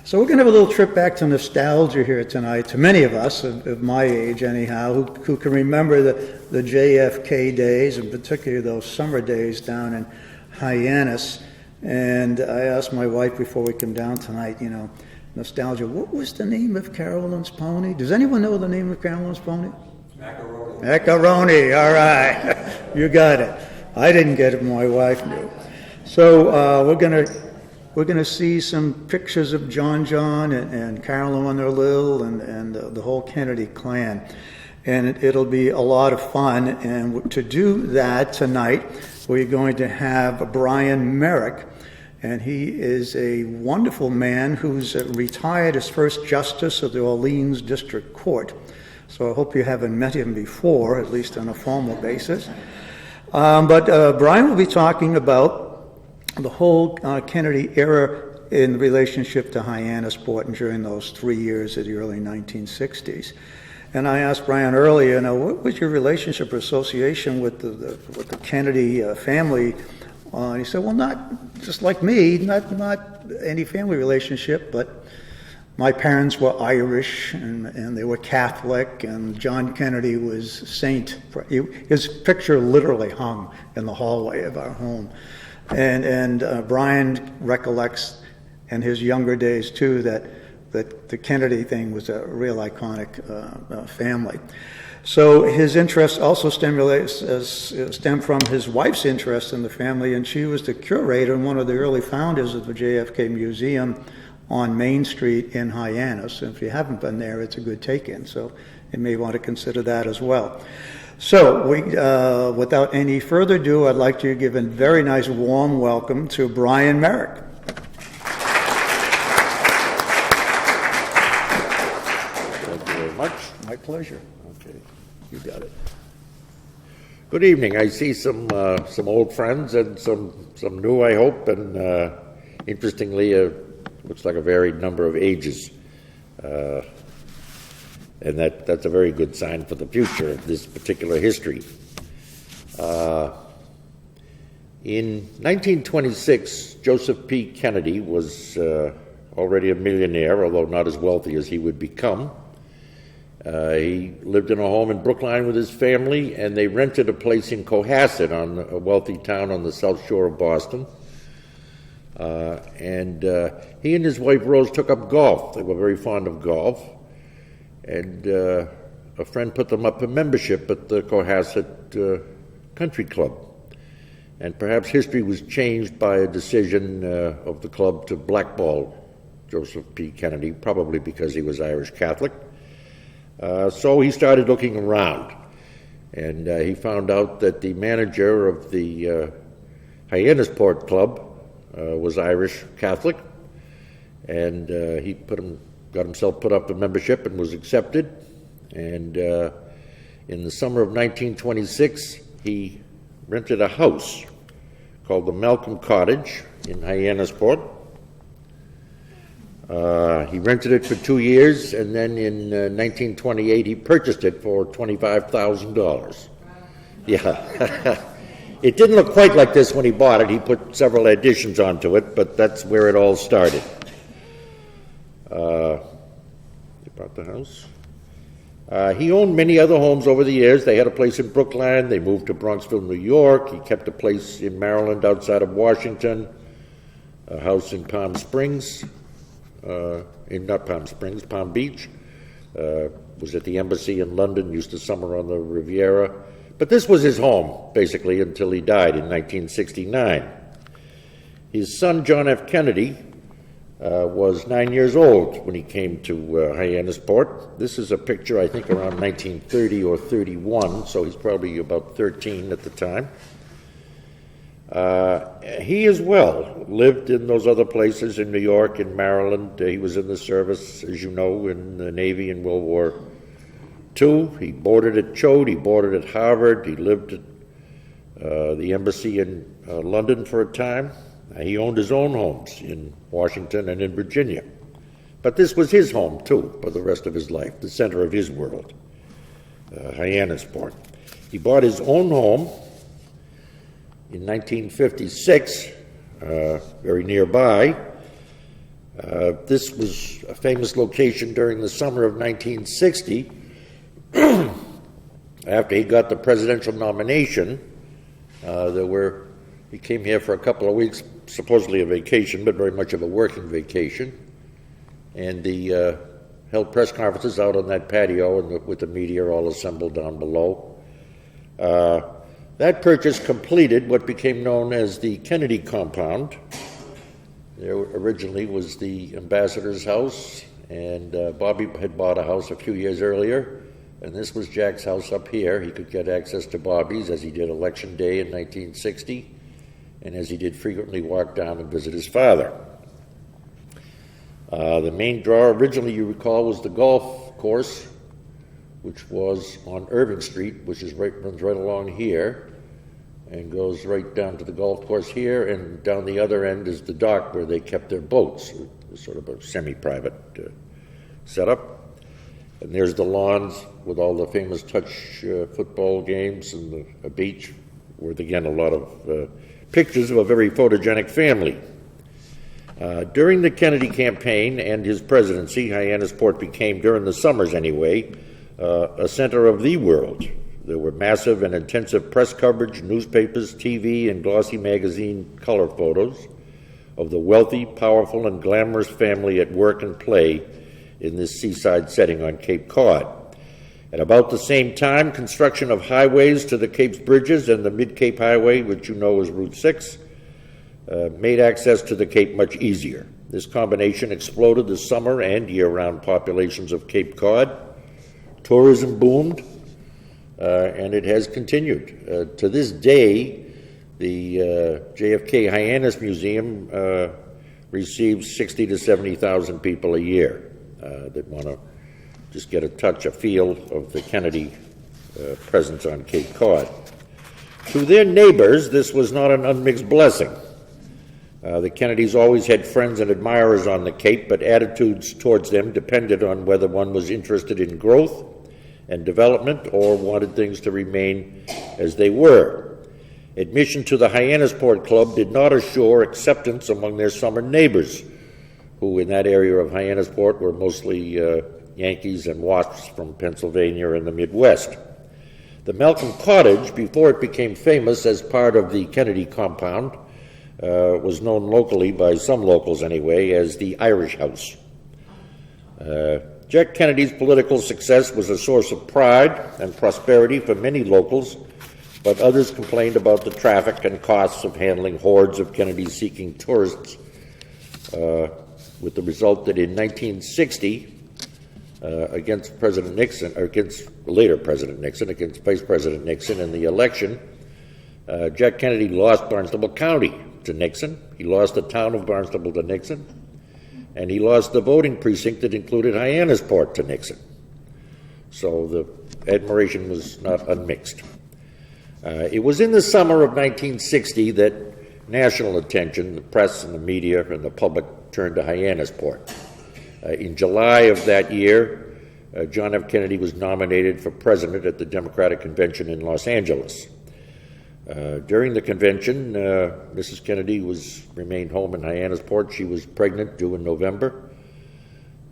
So we're going to have a little trip back to nostalgia here tonight, to many of us, of my age anyhow, who can remember the JFK days, and particularly those summer days down in Hyannis. And I asked my wife before we come down tonight, nostalgia, what was the name of Carolyn's pony? Does anyone know the name of Carolyn's pony? Macaroni. Macaroni, all right. You got it. I didn't get it, my wife knew. So we're going to see some pictures of John and Carolyn when they're little, and the whole Kennedy clan. And it'll be a lot of fun. And to do that tonight, we're going to have Brian Merrick. And he is a wonderful man who's retired as first justice of the Orleans District Court. So I hope you haven't met him before, at least on a formal basis. But Brian will be talking about the whole Kennedy era in relationship to Hyannisport and during those 3 years of the early 1960s. And I asked Brian earlier, what was your relationship or association with the Kennedy family? And he said, well, not just like me, not any family relationship, but my parents were Irish and they were Catholic, and John Kennedy was saint. His picture literally hung in the hallway of our home. And Brian recollects in his younger days too that the Kennedy thing was a real iconic family. So his interest also stemmed from his wife's interest in the family, and she was the curator and one of the early founders of the JFK Museum on Main Street in Hyannis. And if you haven't been there, it's a good take-in, so you may want to consider that as well. So, without any further ado, I'd like to give a very nice warm welcome to Brian Merrick. Thank you very much. My pleasure. Okay, you got it. Good evening. I see some old friends and some new, I hope, and interestingly, looks like a varied number of ages. And that's a very good sign for the future of this particular history. In 1926, Joseph P. Kennedy was already a millionaire, although not as wealthy as he would become. He lived in a home in Brookline with his family, and they rented a place in Cohasset, on a wealthy town on the south shore of Boston. And he and his wife Rose took up golf. They were very fond of golf. And a friend put them up for membership at the Cohasset Country Club. And perhaps history was changed by a decision of the club to blackball Joseph P. Kennedy, probably because he was Irish Catholic. So he started looking around, and he found out that the manager of the Hyannisport Club was Irish Catholic, and he got himself put up for membership and was accepted. And in the summer of 1926, he rented a house called the Malcolm Cottage in Hyannisport. He rented it for 2 years, and then in 1928 he purchased it for $25,000. Yeah. It didn't look quite like this when he bought it. He put several additions onto it, but that's where it all started. He bought the house. He owned many other homes over the years. They had a place in Brookline. They moved to Bronxville, New York. He kept a place in Maryland outside of Washington, a house in Palm Springs, not Palm Springs, Palm Beach. Was at the embassy in London, used to summer on the Riviera. But this was his home, basically, until he died in 1969. His son, John F. Kennedy, was 9 years old when he came to Hyannisport. This is a picture, I think, around 1930 or 31, so he's probably about 13 at the time. He as well lived in those other places in New York and Maryland. He was in the service, as you know, in the Navy in World War II. He boarded at Choate, he boarded at Harvard, he lived at the embassy in London for a time. He owned his own homes in Washington and in Virginia. But this was his home, too, for the rest of his life, the center of his world, Hyannisport. He bought his own home in 1956, very nearby. This was a famous location during the summer of 1960. After he got the presidential nomination, he came here for a couple of weeks, supposedly a vacation, but very much of a working vacation. And he held press conferences out on that patio and with the media all assembled down below. That purchase completed what became known as the Kennedy compound. There originally was the ambassador's house, and Bobby had bought a house a few years earlier, and this was Jack's house up here. He could get access to Bobby's, as he did Election Day in 1960, and as he did frequently walk down and visit his father. The main draw originally, you recall, was the golf course, which was on Irving Street, which runs right along here and goes right down to the golf course here, and down the other end is the dock where they kept their boats. It's sort of a semi-private setup. And there's the lawns with all the famous touch football games and a beach with, again, a lot of pictures of a very photogenic family. During the Kennedy campaign and his presidency, Hyannisport became, during the summers anyway, a center of the world. There were massive and intensive press coverage, newspapers, TV, and glossy magazine color photos of the wealthy, powerful, and glamorous family at work and play in this seaside setting on Cape Cod. At about the same time, construction of highways to the Cape's bridges and the Mid-Cape Highway, which you know is Route 6, made access to the Cape much easier. This combination exploded the summer and year-round populations of Cape Cod. Tourism boomed, and it has continued. To this day, the JFK Hyannis Museum receives 60 to 70,000 people a year that want to just get a feel of the Kennedy presence on Cape Cod. To their neighbors, this was not an unmixed blessing. The Kennedys always had friends and admirers on the Cape, but attitudes towards them depended on whether one was interested in growth and development or wanted things to remain as they were. Admission to the Hyannisport Club did not assure acceptance among their summer neighbors, who in that area of Hyannisport were mostly Yankees and Wasps from Pennsylvania and the Midwest. The Malcolm Cottage, before it became famous as part of the Kennedy compound, was known locally, by some locals anyway, as the Irish House. Jack Kennedy's political success was a source of pride and prosperity for many locals, but others complained about the traffic and costs of handling hordes of Kennedy-seeking tourists, with the result that in 1960, against President Nixon, or against later President Nixon, against Vice President Nixon in the election, Jack Kennedy lost Barnstable County to Nixon. He lost the town of Barnstable to Nixon, and he lost the voting precinct that included Hyannisport to Nixon. So the admiration was not unmixed. It was in the summer of 1960 that national attention, the press and the media and the public, turned to Hyannisport. In July of that year, John F. Kennedy was nominated for president at the Democratic Convention in Los Angeles. During the convention, Mrs. Kennedy remained home in Hyannisport. She was pregnant, due in November.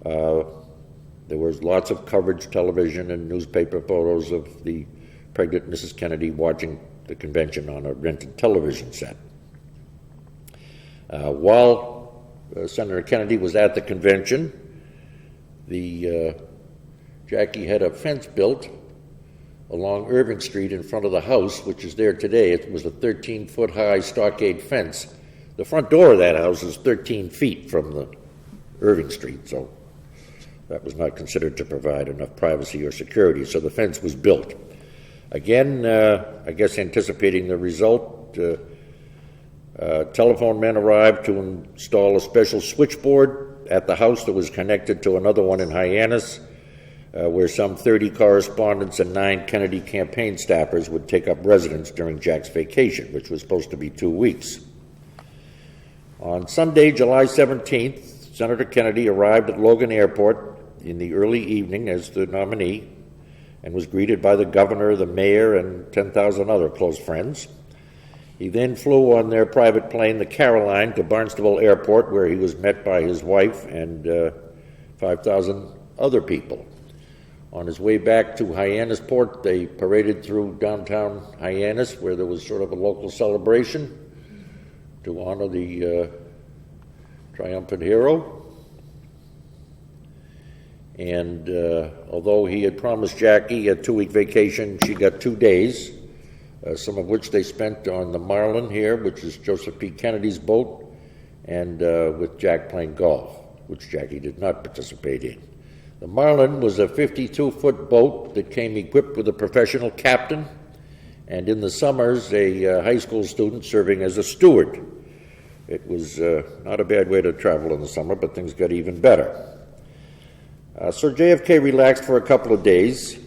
There was lots of coverage, television and newspaper photos of the pregnant Mrs. Kennedy watching the convention on a rented television set. While Senator Kennedy was at the convention, Jackie had a fence built along Irving Street in front of the house, which is there today. It was a 13-foot high stockade fence. The front door of that house is 13 feet from the Irving Street, so that was not considered to provide enough privacy or security, so the fence was built. Again, I guess anticipating the result, telephone men arrived to install a special switchboard at the house that was connected to another one in Hyannis, where some 30 correspondents and 9 Kennedy campaign staffers would take up residence during Jack's vacation, which was supposed to be 2 weeks. On Sunday, July 17th, Senator Kennedy arrived at Logan Airport in the early evening as the nominee and was greeted by the governor, the mayor, and 10,000 other close friends. He then flew on their private plane, the Caroline, to Barnstable Airport, where he was met by his wife and 5,000 other people. On his way back to Hyannisport, they paraded through downtown Hyannis, where there was sort of a local celebration to honor the triumphant hero. And although he had promised Jackie a 2-week vacation, she got 2 days, some of which they spent on the Marlin here, which is Joseph P. Kennedy's boat, and with Jack playing golf, which Jackie did not participate in. The Marlin was a 52-foot boat that came equipped with a professional captain, and in the summers, a high school student serving as a steward. It was not a bad way to travel in the summer, but things got even better. Sir JFK relaxed for a couple of days,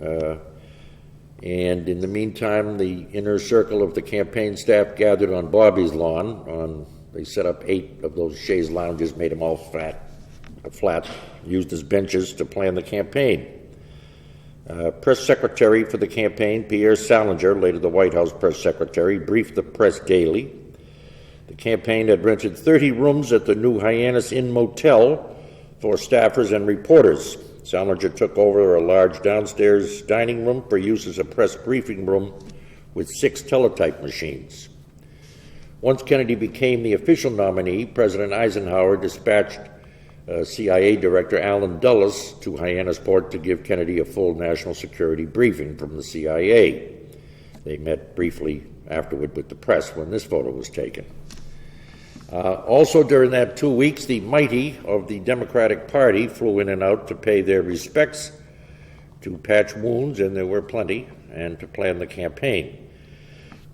and in the meantime, the inner circle of the campaign staff gathered on Bobby's lawn. They set up 8 of those chaise lounges, made them all flat, used as benches to plan the campaign. Press secretary for the campaign, Pierre Salinger, later the White House press secretary, briefed the press daily. The campaign had rented 30 rooms at the new Hyannis Inn Motel for staffers and reporters. Salinger took over a large downstairs dining room for use as a press briefing room with 6 teletype machines. Once Kennedy became the official nominee, President Eisenhower dispatched CIA Director Allen Dulles to Hyannisport to give Kennedy a full national security briefing from the CIA. They met briefly afterward with the press when this photo was taken. Also during that 2 weeks, the mighty of the Democratic Party flew in and out to pay their respects, to patch wounds, and there were plenty, and to plan the campaign.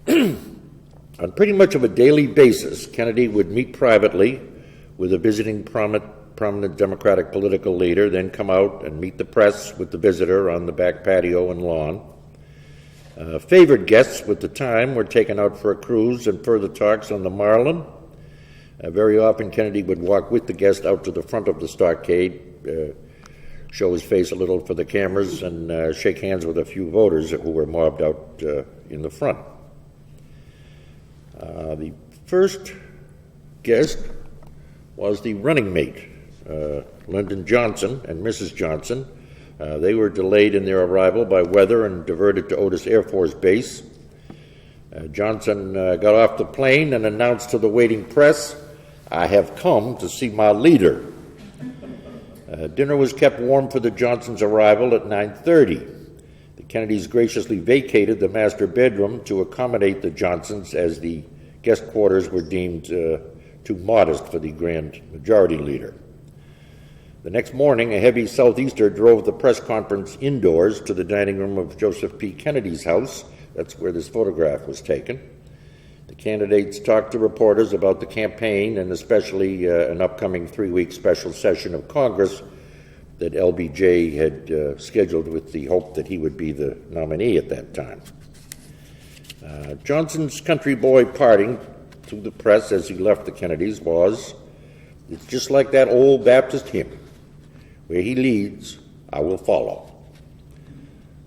On pretty much of a daily basis, Kennedy would meet privately with a visiting prominent Democratic political leader, then come out and meet the press with the visitor on the back patio and lawn. Favored guests with the time were taken out for a cruise and further talks on the Marlin. Very often, Kennedy would walk with the guest out to the front of the stockade, show his face a little for the cameras, and shake hands with a few voters who were mobbed out in the front. The first guest was the running mate, Lyndon Johnson and Mrs. Johnson. They were delayed in their arrival by weather and diverted to Otis Air Force Base. Johnson got off the plane and announced to the waiting press, "I have come to see my leader." Dinner was kept warm for the Johnsons' arrival at 9:30. The Kennedys graciously vacated the master bedroom to accommodate the Johnsons, as the guest quarters were deemed too modest for the grand majority leader. The next morning, a heavy southeaster drove the press conference indoors to the dining room of Joseph P. Kennedy's house. That's where this photograph was taken. The candidates talked to reporters about the campaign and especially an upcoming 3-week special session of Congress that LBJ had scheduled with the hope that he would be the nominee at that time. Johnson's country boy parting to the press as he left the Kennedys was, "It's just like that old Baptist hymn, where he leads, I will follow."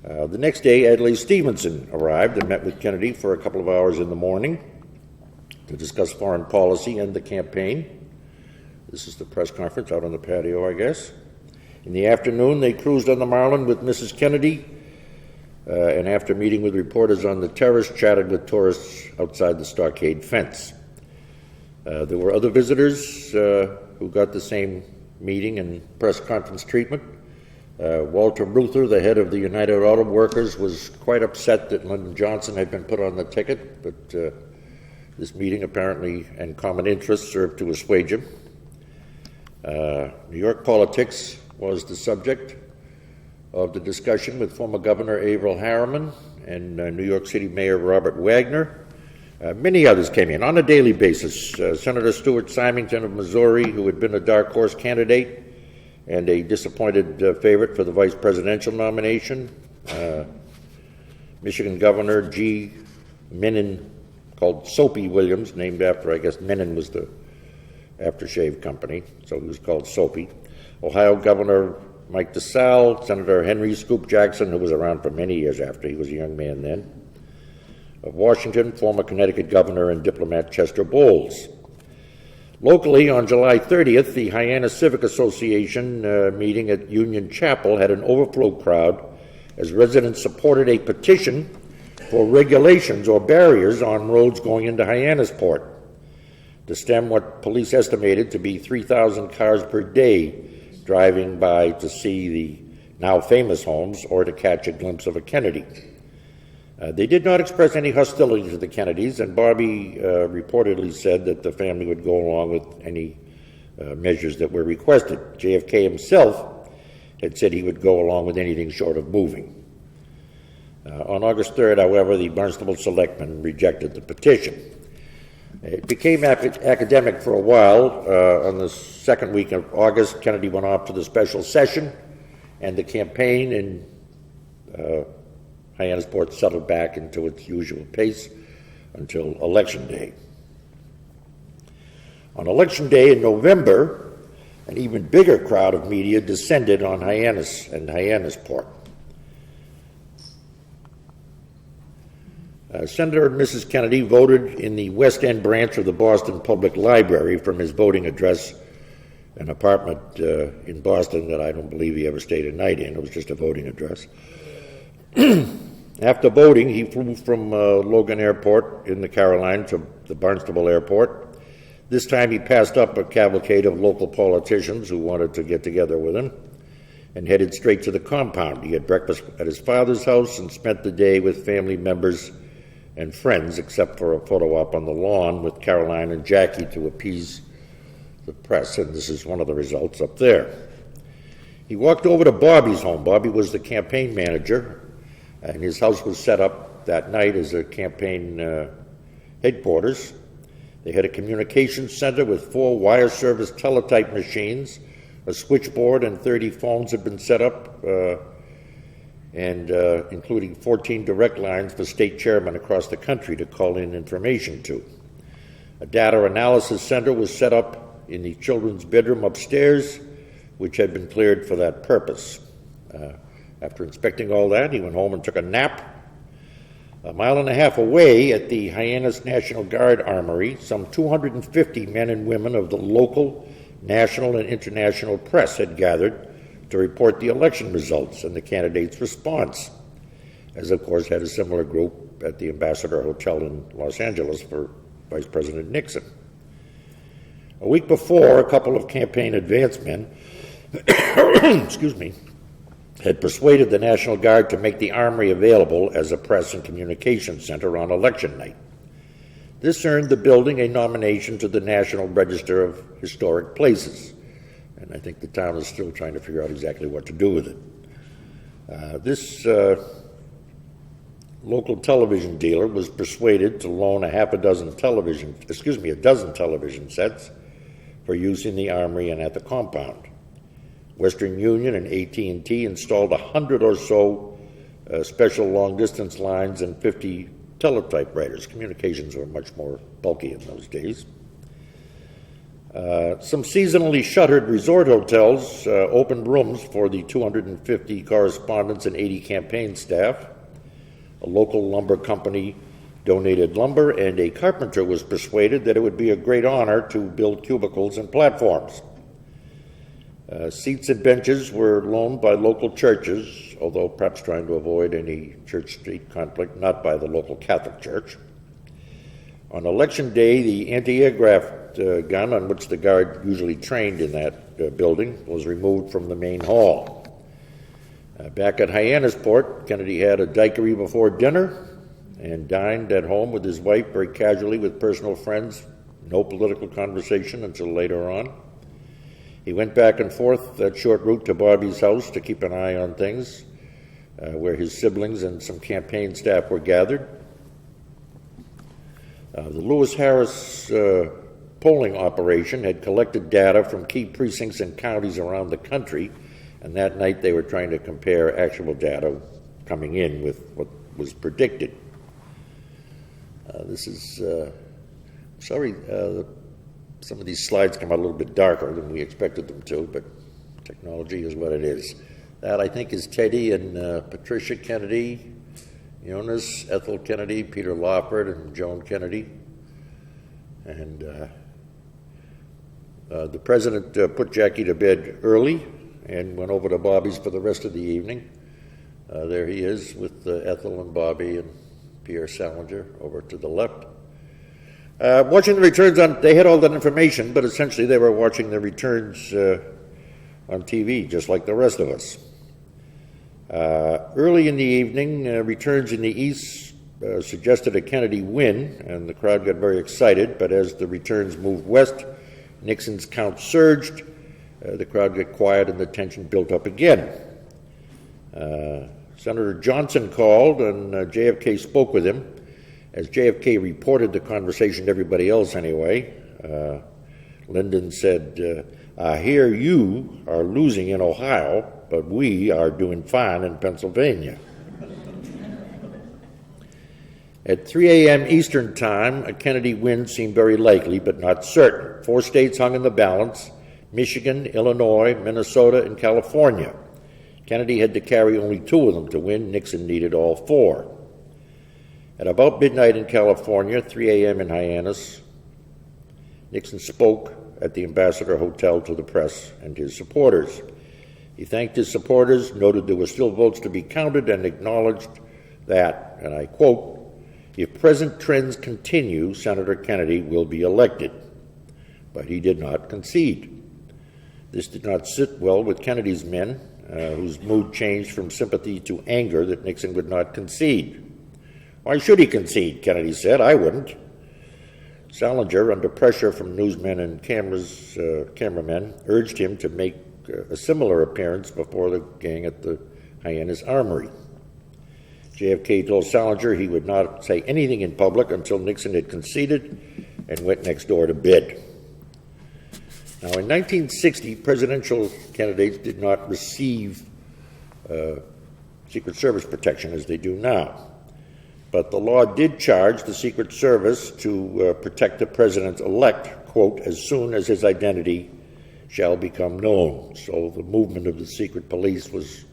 The next day, Adlai Stevenson arrived and met with Kennedy for a couple of hours in the morning to discuss foreign policy and the campaign. This is the press conference out on the patio, I guess. In the afternoon, they cruised on the Marlin with Mrs. Kennedy, and after meeting with reporters on the terrace, chatted with tourists outside the stockade fence. There were other visitors who got the same meeting and press conference treatment. Walter Reuther, the head of the United Auto Workers, was quite upset that Lyndon Johnson had been put on the ticket, but this meeting apparently and common interest served to assuage him. New York politics was the subject of the discussion with former Governor Averell Harriman and New York City Mayor Robert Wagner. Many others came in on a daily basis. Senator Stuart Symington of Missouri, who had been a dark horse candidate and a disappointed favorite for the vice presidential nomination. Michigan Governor G. Menon, called Soapy Williams, named after, I guess, Menon was the aftershave company, so he was called Soapy. Ohio Governor Mike DeSalle, Senator Henry Scoop Jackson, who was around for many years after he was a young man then. Of Washington, former Connecticut Governor and diplomat Chester Bowles. Locally, on July 30th, the Hyannis Civic Association meeting at Union Chapel had an overflow crowd as residents supported a petition for regulations or barriers on roads going into Hyannisport to stem what police estimated to be 3,000 cars per day driving by to see the now famous homes or to catch a glimpse of a Kennedy. They did not express any hostility to the Kennedys, and Bobby reportedly said that the family would go along with any measures that were requested. JFK himself had said he would go along with anything short of moving. On August 3rd, however, the Barnstable Selectmen rejected the petition. It became academic for a while. On the second week of August, Kennedy went off to the special session, and the campaign in Hyannisport settled back into its usual pace until Election Day. On Election Day in November, an even bigger crowd of media descended on Hyannis and Hyannisport. Senator and Mrs. Kennedy voted in the West End branch of the Boston Public Library from his voting address, an apartment in Boston that I don't believe he ever stayed a night in. It was just a voting address. After voting, he flew from Logan Airport in the Carolinas to the Barnstable Airport. This time he passed up a cavalcade of local politicians who wanted to get together with him and headed straight to the compound. He had breakfast at his father's house and spent the day with family members and friends, except for a photo op on the lawn with Caroline and Jackie to appease the press, and this is one of the results up there. He walked over to Bobby's home. Bobby was the campaign manager, and his house was set up that night as a campaign headquarters. They had a communications center with 4 wire service teletype machines, a switchboard, and 30 phones had been set up, including 14 direct lines for state chairmen across the country to call in information to. A data analysis center was set up in the children's bedroom upstairs, which had been cleared for that purpose. After inspecting all that, he went home and took a nap. A mile and a half away at the Hyannis National Guard Armory, some 250 men and women of the local, national, and international press had gathered to report the election results and the candidates' response, as of course had a similar group at the Ambassador Hotel in Los Angeles for Vice President Nixon. A week before, a couple of campaign advance men had persuaded the National Guard to make the Armory available as a press and communications center on election night. This earned the building a nomination to the National Register of Historic Places, and I think the town is still trying to figure out exactly what to do with it. This local television dealer was persuaded to loan a dozen television sets for use in the Armory and at the compound. Western Union and AT&T installed 100 or so special long-distance lines and 50 teletypewriters. Communications were much more bulky in those days. Some seasonally shuttered resort hotels opened rooms for the 250 correspondents and 80 campaign staff. A local lumber company donated lumber, and a carpenter was persuaded that it would be a great honor to build cubicles and platforms. Seats and benches were loaned by local churches, although perhaps trying to avoid any church-state conflict, not by the local Catholic Church. On Election Day, the anti-aircraft gun on which the Guard usually trained in that building was removed from the main hall. Back at Hyannisport, Kennedy had a daiquiri before dinner and dined at home with his wife very casually with personal friends. No political conversation until later on. He went back and forth that short route to Bobby's house to keep an eye on things, where his siblings and some campaign staff were gathered. The Lewis Harris polling operation had collected data from key precincts and counties around the country, and that night they were trying to compare actual data coming in with what was predicted. Some of these slides come out a little bit darker than we expected them to, but technology is what it is. That, I think, is Teddy and Patricia Kennedy, Eunice, Ethel Kennedy, Peter Lawford, and Joan Kennedy. And the president put Jackie to bed early and went over to Bobby's for the rest of the evening. There he is with Ethel and Bobby and Pierre Salinger over to the left. Watching the returns they had all that information, but essentially they were watching the returns on TV, just like the rest of us. Early in the evening, returns in the East suggested a Kennedy win, and the crowd got very excited, but as the returns moved west, Nixon's count surged, the crowd got quiet and the tension built up again. Senator Johnson called, and JFK spoke with him. As JFK reported the conversation to everybody else anyway, Lyndon said, "I hear you are losing in Ohio, but we are doing fine in Pennsylvania." At 3 a.m. Eastern Time, a Kennedy win seemed very likely, but not certain. 4 states hung in the balance: Michigan, Illinois, Minnesota, and California. Kennedy had to carry only 2 of them to win. Nixon needed all 4. At about midnight in California, 3 a.m. in Hyannis, Nixon spoke at the Ambassador Hotel to the press and his supporters. He thanked his supporters, noted there were still votes to be counted, and acknowledged that, and I quote, "If present trends continue, Senator Kennedy will be elected." But he did not concede. This did not sit well with Kennedy's men, whose mood changed from sympathy to anger that Nixon would not concede. "Why should he concede?" Kennedy said. "I wouldn't." Salinger, under pressure from newsmen and cameramen, urged him to make a similar appearance before the gang at the Hyannis Armory. JFK told Salinger he would not say anything in public until Nixon had conceded, and went next door to bed. Now, in 1960, presidential candidates did not receive Secret Service protection as they do now. But the law did charge the Secret Service to protect the president-elect, quote, "as soon as his identity shall become known." So the movement of the secret police was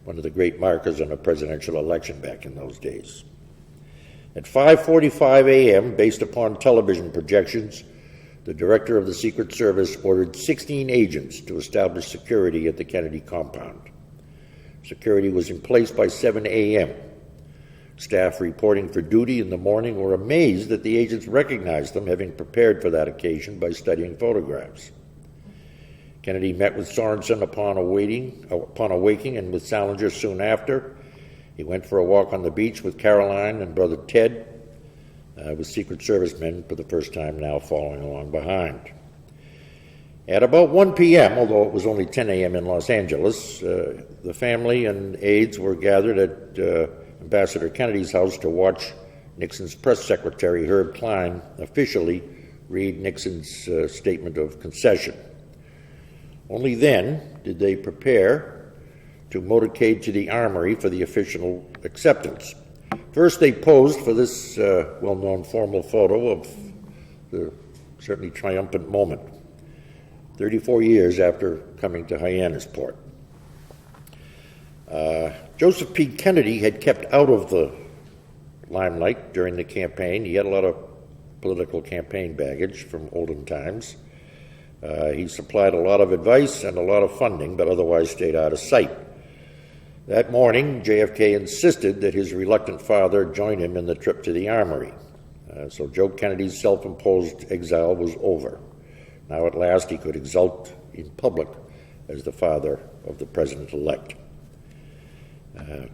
one of the great markers on a presidential election back in those days. At 5:45 a.m., based upon television projections, the director of the Secret Service ordered 16 agents to establish security at the Kennedy compound. Security was in place by 7 a.m. Staff reporting for duty in the morning were amazed that the agents recognized them, having prepared for that occasion by studying photographs. Kennedy met with Sorensen upon awaking, and with Salinger soon after. He went for a walk on the beach with Caroline and brother Ted, with Secret Service men for the first time now following along behind. At about 1 p.m., although it was only 10 a.m. in Los Angeles, the family and aides were gathered at Ambassador Kennedy's house to watch Nixon's press secretary, Herb Klein, officially read Nixon's statement of concession. Only then did they prepare to motorcade to the Armory for the official acceptance. First, they posed for this well-known formal photo of the certainly triumphant moment, 34 years after coming to Hyannisport. Joseph P. Kennedy had kept out of the limelight during the campaign. He had a lot of political campaign baggage from olden times. He supplied a lot of advice and a lot of funding, but otherwise stayed out of sight. That morning, JFK insisted that his reluctant father join him in the trip to the Armory. So Joe Kennedy's self-imposed exile was over. Now at last he could exult in public as the father of the president-elect.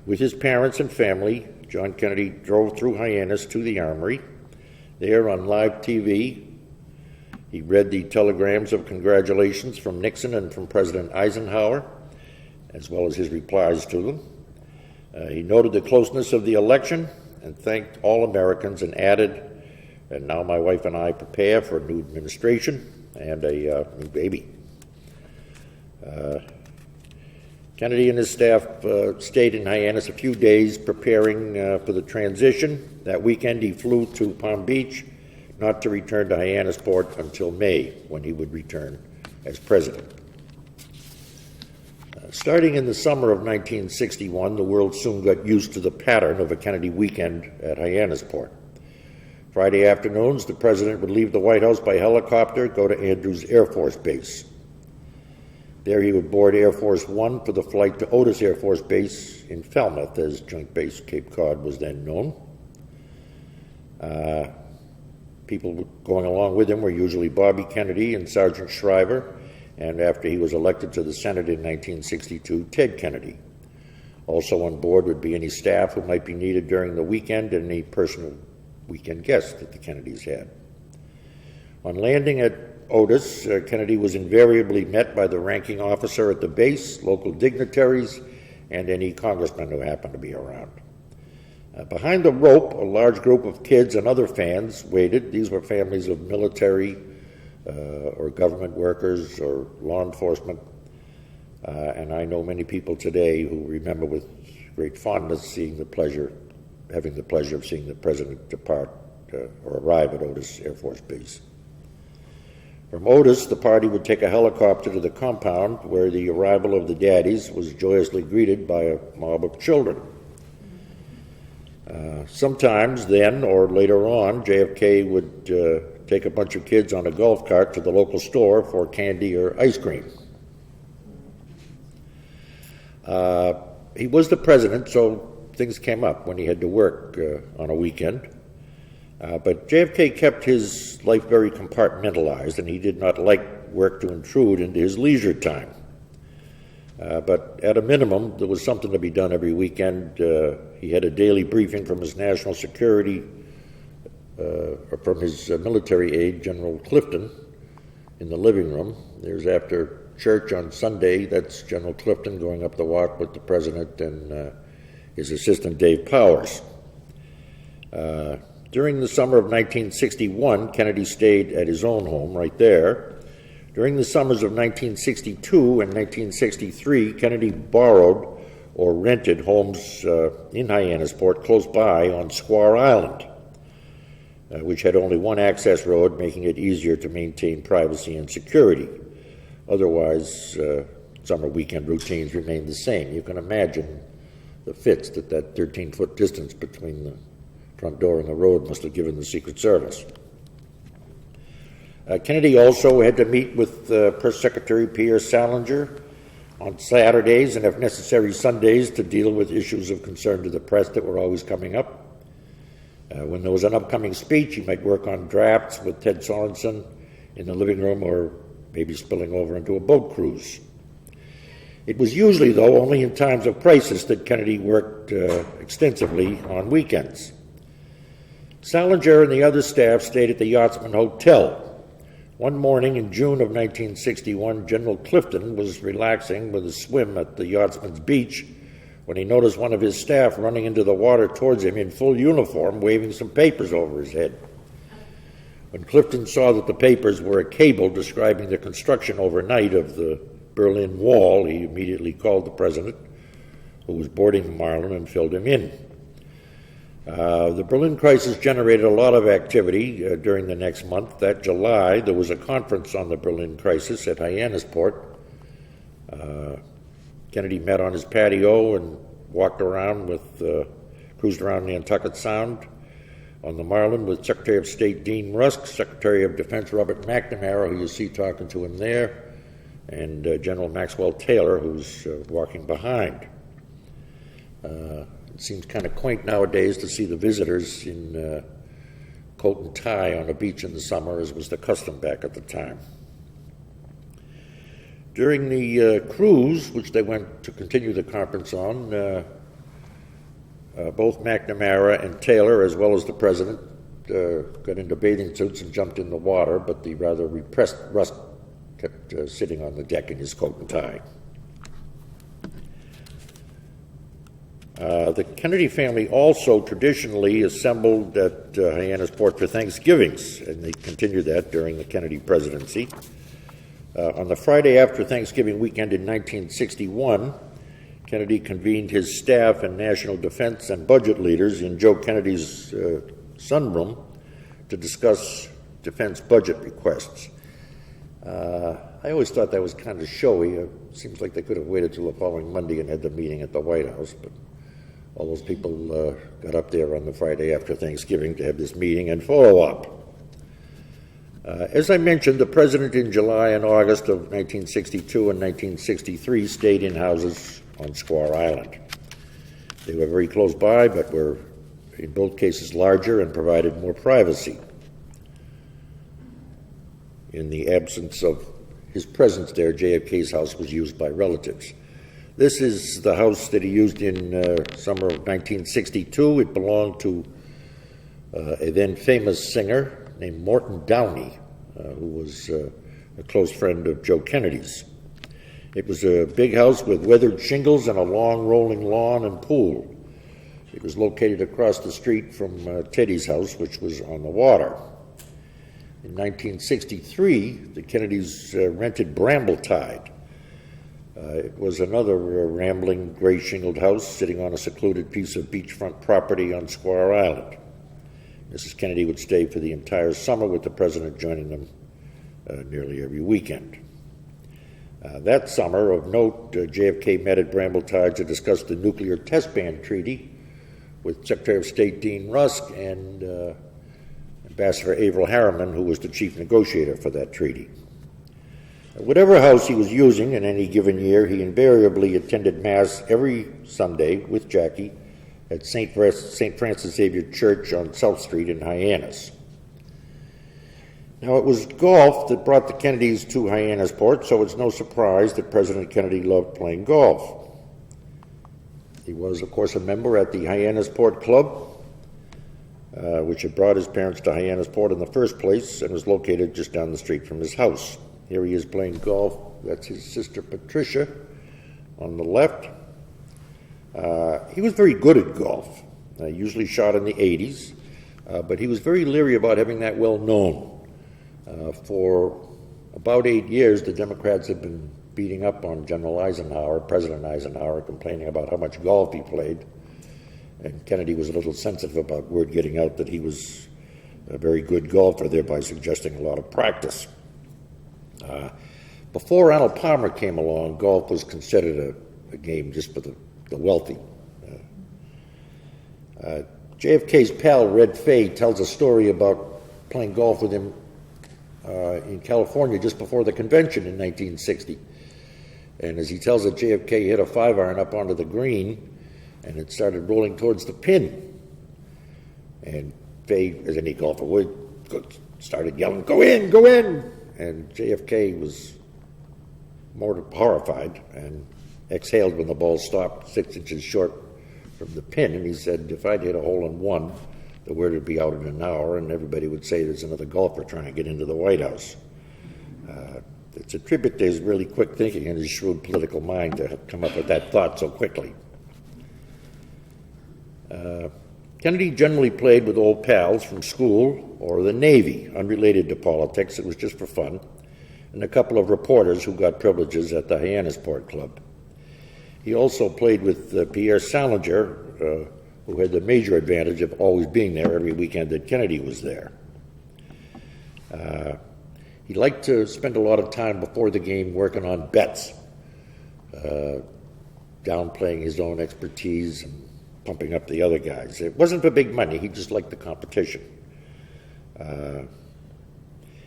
With his parents and family, John Kennedy drove through Hyannis to the Armory. There on live TV, He read the telegrams of congratulations from Nixon and from President Eisenhower, as well as his replies to them. He noted the closeness of the election and thanked all Americans and added, "And now my wife and I prepare for a new administration and a new baby." Kennedy and his staff stayed in Hyannis a few days preparing for the transition. That weekend he flew to Palm Beach, not to return to Hyannisport until May, when he would return as president. Starting in the summer of 1961, the world soon got used to the pattern of a Kennedy weekend at Hyannisport. Friday afternoons, the president would leave the White House by helicopter, go to Andrews Air Force Base. There he would board Air Force One for the flight to Otis Air Force Base in Falmouth, as Joint Base Cape Cod was then known. People going along with him were usually Bobby Kennedy and Sergeant Shriver, and after he was elected to the Senate in 1962, Ted Kennedy. Also on board would be any staff who might be needed during the weekend and any personal weekend guests that the Kennedys had. On landing at Otis, Kennedy was invariably met by the ranking officer at the base, local dignitaries, and any congressman who happened to be around. Behind the rope, a large group of kids and other fans waited. These were families of military or government workers or law enforcement. And I know many people today who remember with great fondness having the pleasure of seeing the president depart or arrive at Otis Air Force Base. From Otis, the party would take a helicopter to the compound where the arrival of the daddies was joyously greeted by a mob of children. Sometimes then or later on, JFK would take a bunch of kids on a golf cart to the local store for candy or ice cream. He was the president, so things came up when he had to work on a weekend. But JFK kept his life very compartmentalized, and he did not like work to intrude into his leisure time. But at a minimum, there was something to be done every weekend. He had a daily briefing from his national security, or from his military aide, General Clifton, in the living room. There's after church on Sunday, that's General Clifton going up the walk with the president and his assistant, Dave Powers. During the summer of 1961, Kennedy stayed at his own home right there. During the summers of 1962 and 1963, Kennedy borrowed or rented homes in Hyannisport close by on Squaw Island, which had only one access road, making it easier to maintain privacy and security. Otherwise, summer weekend routines remained the same. You can imagine the fits that 13-foot distance between the front door and the road must have given the Secret Service. Kennedy also had to meet with Press Secretary Pierre Salinger on Saturdays and, if necessary, Sundays to deal with issues of concern to the press that were always coming up. When there was an upcoming speech, he might work on drafts with Ted Sorensen in the living room or maybe spilling over into a boat cruise. It was usually, though, only in times of crisis that Kennedy worked extensively on weekends. Salinger and the other staff stayed at the Yachtsman Hotel. One morning in June of 1961, General Clifton was relaxing with a swim at the Yachtsman's beach when he noticed one of his staff running into the water towards him in full uniform, waving some papers over his head. When Clifton saw that the papers were a cable describing the construction overnight of the Berlin Wall, he immediately called the president, who was boarding the Marlin, and filled him in. The Berlin crisis generated a lot of activity during the next month. That July, there was a conference on the Berlin crisis at Hyannisport. Kennedy met on his patio and walked around cruised around Nantucket Sound on the Marlin with Secretary of State Dean Rusk, Secretary of Defense Robert McNamara, who you see talking to him there, and General Maxwell Taylor, who's walking behind. It seems kind of quaint nowadays to see the visitors in coat and tie on a beach in the summer, as was the custom back at the time. During the cruise, which they went to continue the conference on, both McNamara and Taylor, as well as the president, got into bathing suits and jumped in the water, but the rather repressed Rusk kept sitting on the deck in his coat and tie. The Kennedy family also traditionally assembled at Hyannisport for Thanksgivings, and they continued that during the Kennedy presidency. On the Friday after Thanksgiving weekend in 1961, Kennedy convened his staff and national defense and budget leaders in Joe Kennedy's sunroom to discuss defense budget requests. I always thought that was kind of showy. It seems like they could have waited till the following Monday and had the meeting at the White House, but all those people got up there on the Friday after Thanksgiving to have this meeting and follow up. As I mentioned, the president in July and August of 1962 and 1963 stayed in houses on Squaw Island. They were very close by, but were in both cases larger and provided more privacy. In the absence of his presence there, JFK's house was used by relatives. This is the house that he used in summer of 1962. It belonged to a then famous singer named Morton Downey, who was a close friend of Joe Kennedy's. It was a big house with weathered shingles and a long rolling lawn and pool. It was located across the street from Teddy's house, which was on the water. In 1963, the Kennedys rented Brambletide. It was another rambling, gray-shingled house sitting on a secluded piece of beachfront property on Squaw Island. Mrs. Kennedy would stay for the entire summer, with the president joining them nearly every weekend. That summer, of note, JFK met at Brambletide to discuss the nuclear test ban treaty with Secretary of State Dean Rusk and Ambassador Averell Harriman, who was the chief negotiator for that treaty. Whatever house he was using in any given year, he invariably attended Mass every Sunday with Jackie at St. Francis Xavier Church on South Street in Hyannis. Now, it was golf that brought the Kennedys to Hyannisport, so it's no surprise that President Kennedy loved playing golf. He was, of course, a member at the Hyannisport Club, which had brought his parents to Hyannisport in the first place and was located just down the street from his house. Here he is playing golf. That's his sister Patricia on the left. He was very good at golf. Usually shot in the 80s, but he was very leery about having that well known. For about 8 years, the Democrats had been beating up on President Eisenhower, complaining about how much golf he played. And Kennedy was a little sensitive about word getting out that he was a very good golfer, thereby suggesting a lot of practice. Before Arnold Palmer came along, golf was considered a game just for the wealthy. JFK's pal, Red Fay, tells a story about playing golf with him in California just before the convention in 1960. And as he tells it, JFK hit a 5-iron up onto the green, and it started rolling towards the pin. And Fay, as any golfer would, started yelling, "Go in, go in!" And JFK was more horrified and exhaled when the ball stopped 6 inches short from the pin. And he said, if I'd hit a hole-in-one, the word would be out in an hour, and everybody would say there's another golfer trying to get into the White House. It's a tribute to his really quick thinking and his shrewd political mind to come up with that thought so quickly. Kennedy generally played with old pals from school or the Navy, unrelated to politics. It was just for fun, and a couple of reporters who got privileges at the Hyannisport Club. He also played with Pierre Salinger, who had the major advantage of always being there every weekend that Kennedy was there. He liked to spend a lot of time before the game working on bets, downplaying his own expertise and pumping up the other guys. It wasn't for big money. He just liked the competition.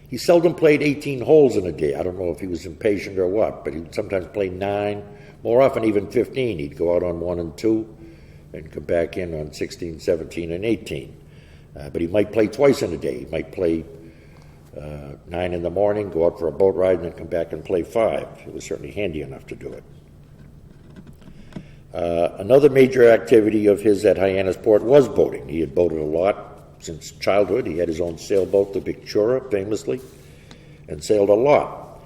He seldom played 18 holes in a day. I don't know if he was impatient or what, but he'd sometimes play 9, more often even 15. He'd go out on 1 and 2 and come back in on 16, 17, and 18. But he might play twice in a day. He might play 9 in the morning, go out for a boat ride, and then come back and play 5. It was certainly handy enough to do it. Another major activity of his at Hyannisport was boating. He had boated a lot Since childhood, he had his own sailboat, the Victoria, famously, and sailed a lot.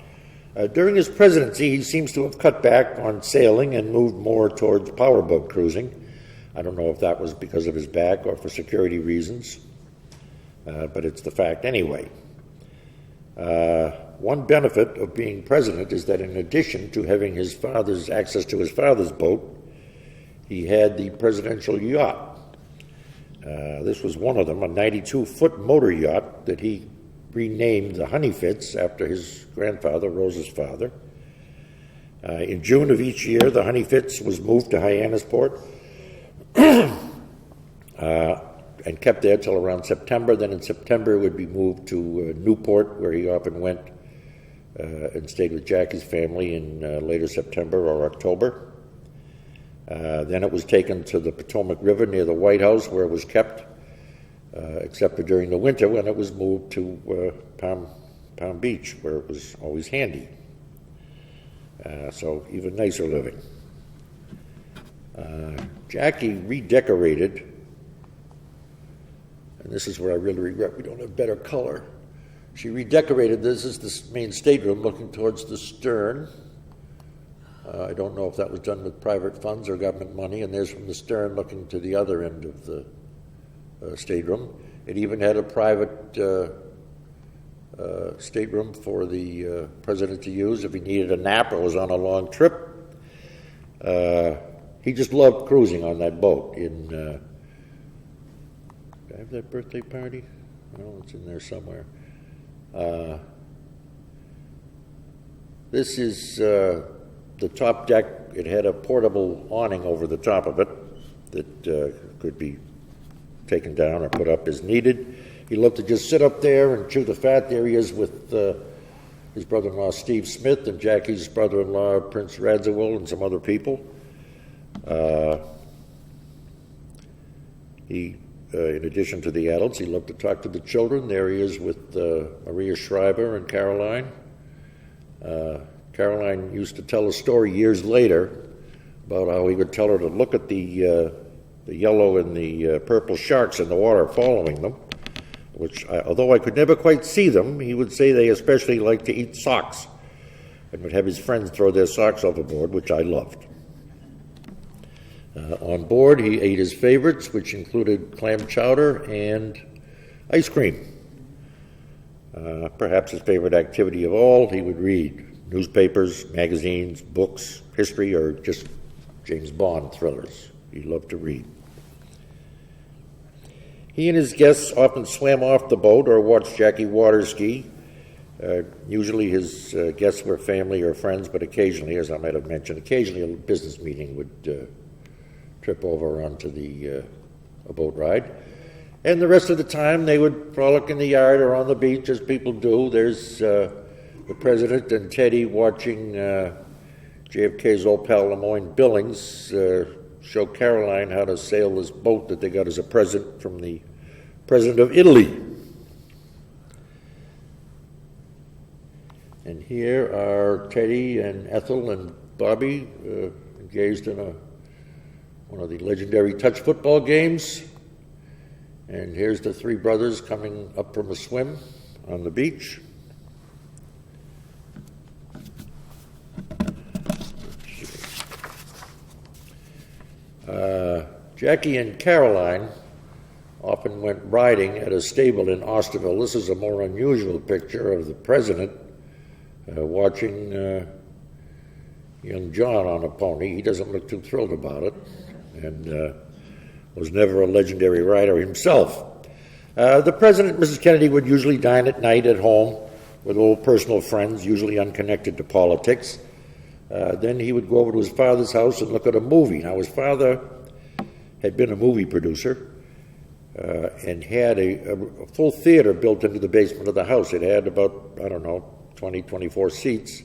During his presidency, he seems to have cut back on sailing and moved more towards powerboat cruising. I don't know if that was because of his back or for security reasons, but it's the fact anyway. One benefit of being president is that in addition to having his father's access to his father's boat, he had the presidential yacht. This was one of them, a 92-foot motor yacht that he renamed the Hyannisport after his grandfather, Rose's father. In June of each year, the Hyannisport was moved to Hyannisport and kept there till around September. Then in September, it would be moved to Newport, where he often went and stayed with Jackie's family in later September or October. Then it was taken to the Potomac River near the White House, where it was kept, except for during the winter when it was moved to Palm Beach, where it was always handy. So even nicer living. Jackie redecorated, and this is where I really regret we don't have better color. She redecorated, this is the main stateroom looking towards the stern. I don't know if that was done with private funds or government money, and there's from the stern looking to the other end of the stateroom. It even had a private stateroom for the president to use if he needed a nap or was on a long trip. He just loved cruising on that boat. Did I have that birthday party? Oh, it's in there somewhere. This is the top deck. It had a portable awning over the top of it that could be taken down or put up as needed. He loved to just sit up there and chew the fat. There he is with his brother-in-law Steve Smith and Jackie's brother-in-law Prince Radziwill and some other people. In addition to the adults, he loved to talk to the children. There he is with Maria Schreiber and Caroline. Caroline used to tell a story years later about how he would tell her to look at the yellow and the purple sharks in the water following them, which, although I could never quite see them, he would say they especially like to eat socks and would have his friends throw their socks overboard, which I loved. On board, he ate his favorites, which included clam chowder and ice cream. Perhaps his favorite activity of all, he would read newspapers, magazines, books, history, or just James Bond thrillers. He loved to read. He and his guests often swam off the boat or watched Jackie water ski. Usually his guests were family or friends, but occasionally, as I might have mentioned, occasionally a business meeting would trip over onto a boat ride. And the rest of the time, they would frolic in the yard or on the beach, as people do. There's the president and Teddy watching JFK's old pal Lemoyne Billings show Caroline how to sail this boat that they got as a present from the president of Italy. And here are Teddy and Ethel and Bobby engaged in one of the legendary touch football games. And here's the three brothers coming up from a swim on the beach. Jackie and Caroline often went riding at a stable in Osterville. This is a more unusual picture of the president watching young John on a pony. He doesn't look too thrilled about it, and was never a legendary rider himself. The president and Mrs. Kennedy would usually dine at night at home with old personal friends, usually unconnected to politics. Then he would go over to his father's house and look at a movie. Now, his father had been a movie producer and had a full theater built into the basement of the house. It had about, 20, 24 seats,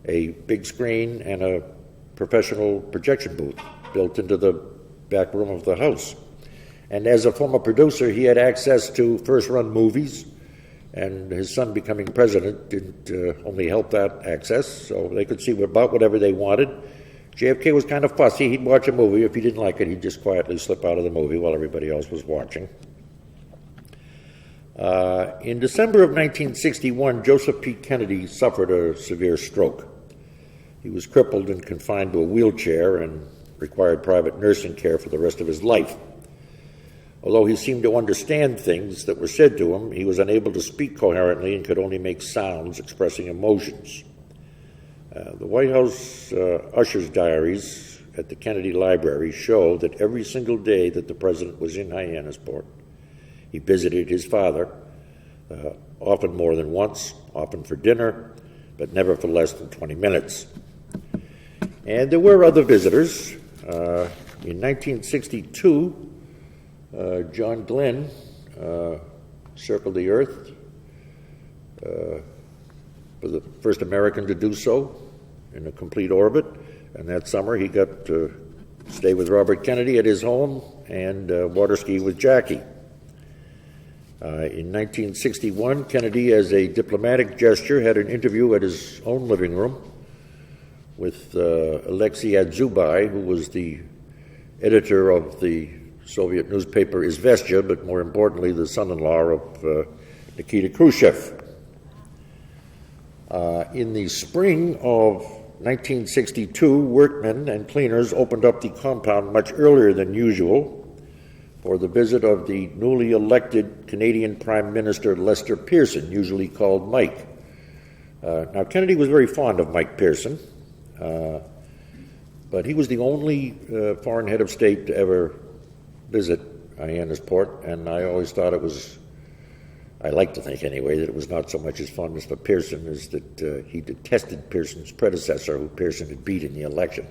a big screen, and a professional projection booth built into the back room of the house. And as a former producer, he had access to first-run movies, and his son becoming president didn't only help that access, so they could see about whatever they wanted. JFK was kind of fussy. He'd watch a movie. If he didn't like it, he'd just quietly slip out of the movie while everybody else was watching. In December of 1961, Joseph P. Kennedy suffered a severe stroke. He was crippled and confined to a wheelchair and required private nursing care for the rest of his life. Although he seemed to understand things that were said to him, he was unable to speak coherently and could only make sounds expressing emotions. The White House usher's diaries at the Kennedy Library show that every single day that the president was in Hyannisport, he visited his father, often more than once, often for dinner, but never for less than 20 minutes. And there were other visitors. In 1962, John Glenn circled the Earth, was the first American to do so in a complete orbit, and that summer he got to stay with Robert Kennedy at his home and water ski with Jackie. In 1961, Kennedy, as a diplomatic gesture, had an interview at his own living room with Alexei Adzubai, who was the editor of the Soviet newspaper Izvestia, but more importantly, the son-in-law of Nikita Khrushchev. In the spring of 1962, workmen and cleaners opened up the compound much earlier than usual for the visit of the newly elected Canadian Prime Minister Lester Pearson, usually called Mike. Now, Kennedy was very fond of Mike Pearson, but he was the only foreign head of state to ever visit Hyannisport, and I always thought it was, I like to think anyway, that it was not so much his fondness for Pearson as that he detested Pearson's predecessor, who Pearson had beat in the election,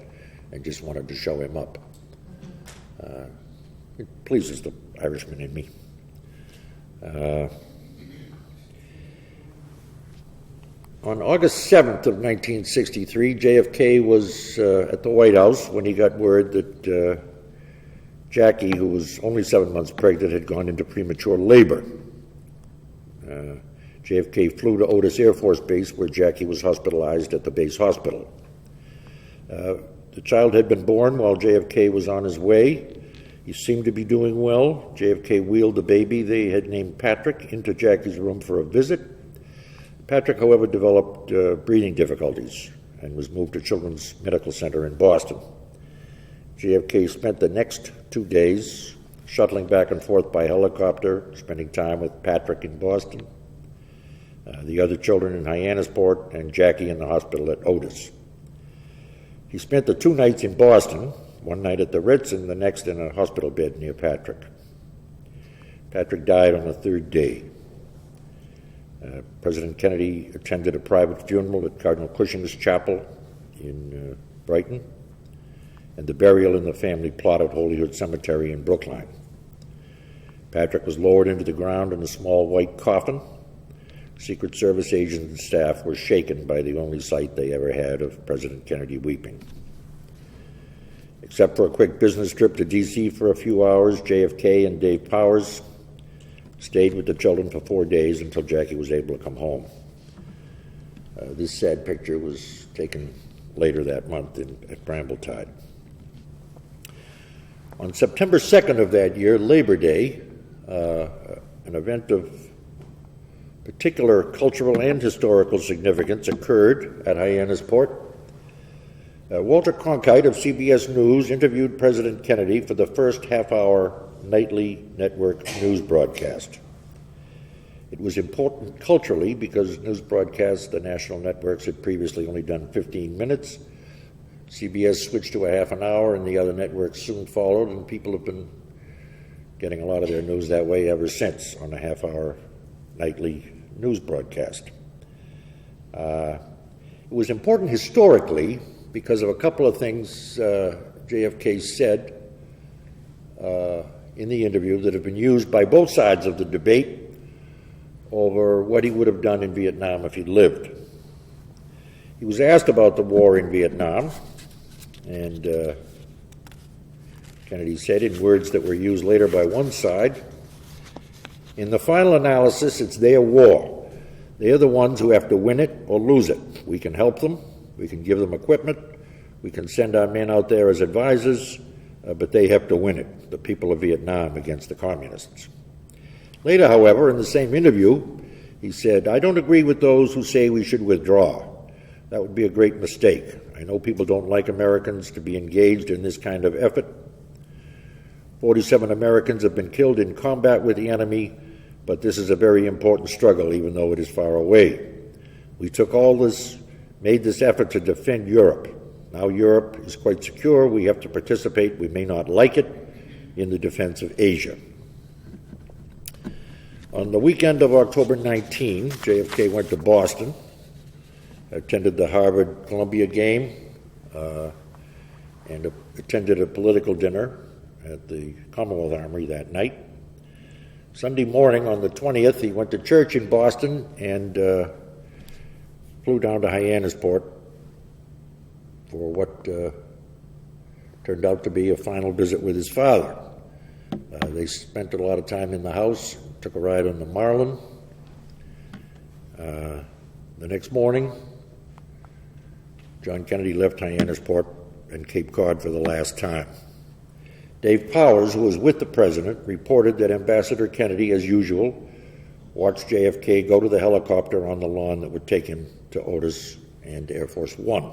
and just wanted to show him up. It pleases the Irishman in me. On August 7th of 1963, JFK was at the White House when he got word that Jackie, who was only 7 months pregnant, had gone into premature labor. JFK flew to Otis Air Force Base, where Jackie was hospitalized at the base hospital. The child had been born while JFK was on his way. He seemed to be doing well. JFK wheeled the baby they had named Patrick into Jackie's room for a visit. Patrick, however, developed breathing difficulties and was moved to Children's Medical Center in Boston. JFK spent the next 2 days shuttling back and forth by helicopter, spending time with Patrick in Boston, the other children in Hyannisport, and Jackie in the hospital at Otis. He spent the 2 nights in Boston, one night at the Ritz and the next in a hospital bed near Patrick. Patrick died on the 3rd day. President Kennedy attended a private funeral at Cardinal Cushing's chapel in Brighton, and the burial in the family plot at Holyhood Cemetery in Brookline. Patrick was lowered into the ground in a small white coffin. Secret Service agents and staff were shaken by the only sight they ever had of President Kennedy weeping. Except for a quick business trip to D.C. for a few hours, JFK and Dave Powers stayed with the children for 4 days until Jackie was able to come home. This sad picture was taken later that month at Brambletide. On September 2nd of that year, Labor Day, an event of particular cultural and historical significance occurred at Hyannisport. Walter Cronkite of CBS News interviewed President Kennedy for the first half-hour nightly network news broadcast. It was important culturally because news broadcasts, the national networks, had previously only done 15 minutes. CBS switched to a half an hour, and the other networks soon followed, and people have been getting a lot of their news that way ever since, on a half-hour nightly news broadcast. It was important historically because of a couple of things JFK said in the interview that have been used by both sides of the debate over what he would have done in Vietnam if he'd lived. He was asked about the war in Vietnam, and Kennedy said in words that were used later by one side, "In the final analysis, it's their war. They are the ones who have to win it or lose it. We can help them. We can give them equipment. We can send our men out there as advisors, but they have to win it, the people of Vietnam against the communists." Later, however, in the same interview, he said, "I don't agree with those who say we should withdraw. That would be a great mistake. I know people don't like Americans to be engaged in this kind of effort. 47 Americans have been killed in combat with the enemy, but this is a very important struggle, even though it is far away. We made this effort to defend Europe. Now Europe is quite secure. We have to participate. We may not like it in the defense of Asia." On the weekend of October 19, JFK went to Boston, attended the Harvard-Columbia game, and attended a political dinner at the Commonwealth Armory that night. Sunday morning on the 20th, he went to church in Boston and flew down to Hyannisport for what turned out to be a final visit with his father. They spent a lot of time in the house, took a ride on the Marlin. The next morning, John Kennedy left Hyannisport and Cape Cod for the last time. Dave Powers, who was with the president, reported that Ambassador Kennedy, as usual, watched JFK go to the helicopter on the lawn that would take him to Otis and Air Force One.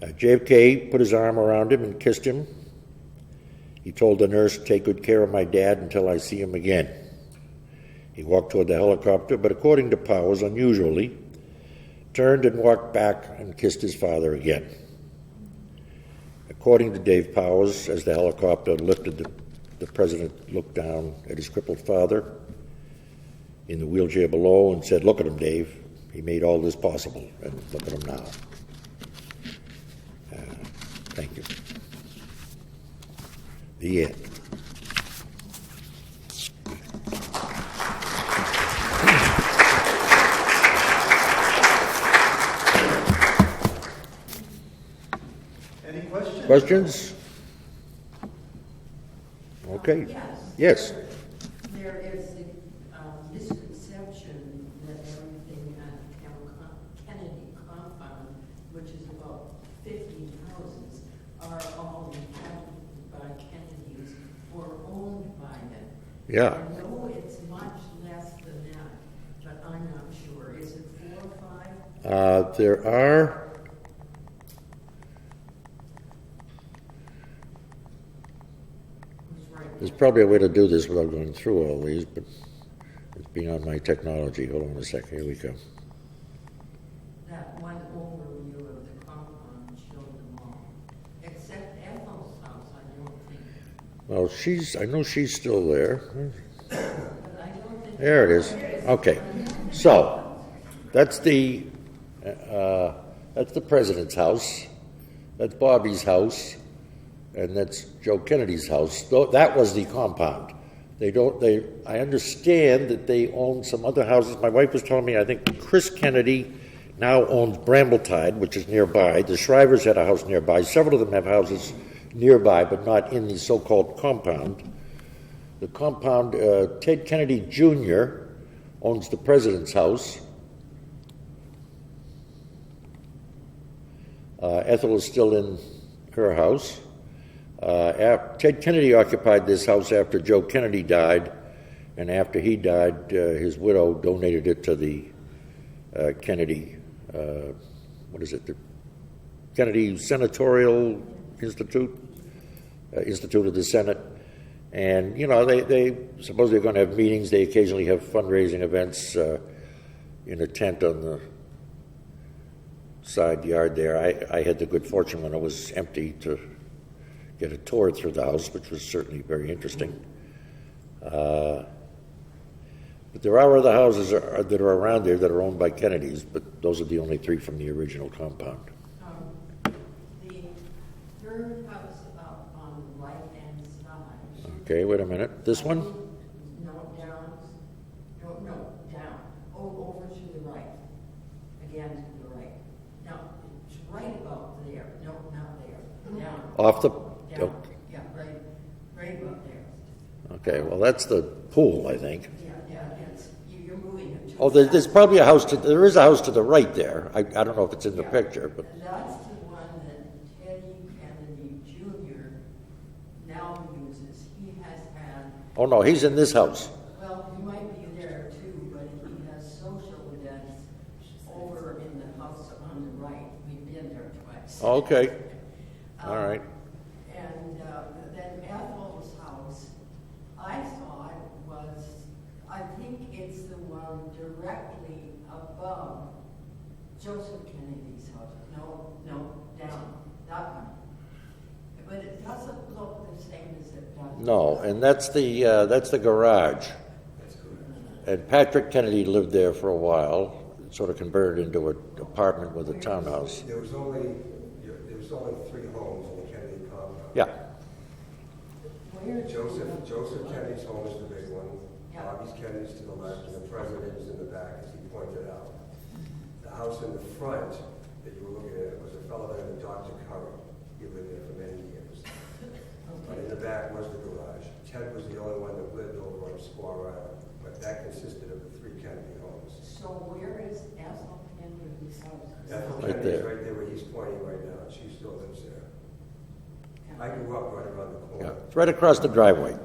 JFK put his arm around him and kissed him. He told the nurse, "Take good care of my dad until I see him again." He walked toward the helicopter, but according to Powers, unusually, turned and walked back and kissed his father again. According to Dave Powers, as the helicopter lifted, the president looked down at his crippled father in the wheelchair below and said, "Look at him, Dave. He made all this possible, and look at him now." Thank you. The end. Any questions? Questions? Okay. Yes. There is a misconception that everything at Kennedy compound, which is about 50 houses, are all inhabited by Kennedys or owned by them. Yeah. I know it's much less than that, but I'm not sure. Is it 4 or 5? There are. Who's right? There's probably a way to do this without going through all these, but it's beyond my technology. Hold on a second. Here we go. That one overview of the compound showed them all. Except Ethel's house, I don't think. Well, I know she's still there. But I don't think. There it is. Okay. So, that's the president's house. That's Bobby's house. And that's Joe Kennedy's house. That was the compound. I understand that they own some other houses. My wife was telling me, I think Chris Kennedy now owns Brambletide, which is nearby. The Shrivers had a house nearby. Several of them have houses nearby, but not in the so-called compound. The compound, Ted Kennedy Jr. owns the president's house. Ethel is still in her house. Ted Kennedy occupied this house after Joe Kennedy died, and after he died, his widow donated it to the Kennedy, the Kennedy Senatorial Institute, Institute of the Senate. And, they suppose they're going to have meetings. They occasionally have fundraising events in a tent on the side yard there. I had the good fortune when it was empty to get a tour through the house, which was certainly very interesting. But there are other houses that are around there that are owned by Kennedys, but those are the only 3 from the original compound. The third house up on the right-hand side. Okay, wait a minute. This one? No, down. No, down. Oh, over to the right. Again to the right. Now, it's right about there. No, not there. Down. Off the... Down. Yeah, right about there. Okay, well, that's the pool, I think. Yeah, you're moving it. Oh, there's probably a house there is a house to the right there. I don't know if it's in the picture, but... That's the one that Teddy Kennedy Jr. now uses. He has had... Oh, no, he's in this house. Okay. All right. And then Ethel's house, I thought was, I think it's the one directly above Joseph Kennedy's house. No, down, that one. But it doesn't look the same as it does. No, and that's the garage. And Patrick Kennedy lived there for a while, sort of converted into an apartment with a townhouse. There was only 3 homes in the Kennedy compound. Yeah. Where is Joseph Kennedy's home is the big one. Yeah. Bobby's Kennedy's to the left, and the president is in the back, as he pointed out. The house in the front that you were looking at was a fellow by the name of Dr. Curry. He lived there for many years. But in the back was the garage. Ted was the only one that lived over on Squaw Island, but that consisted of the 3 Kennedy homes. So where is Ethel Kennedy's house? Ethel Right Kennedy's there. right there where he's pointing right now. She still lives there. I grew up right around the Yeah. corner. It's right across the driveway.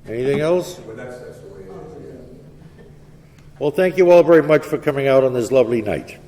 Anything else? Well, that's the way it is, yeah. Well, thank you all very much for coming out on this lovely night.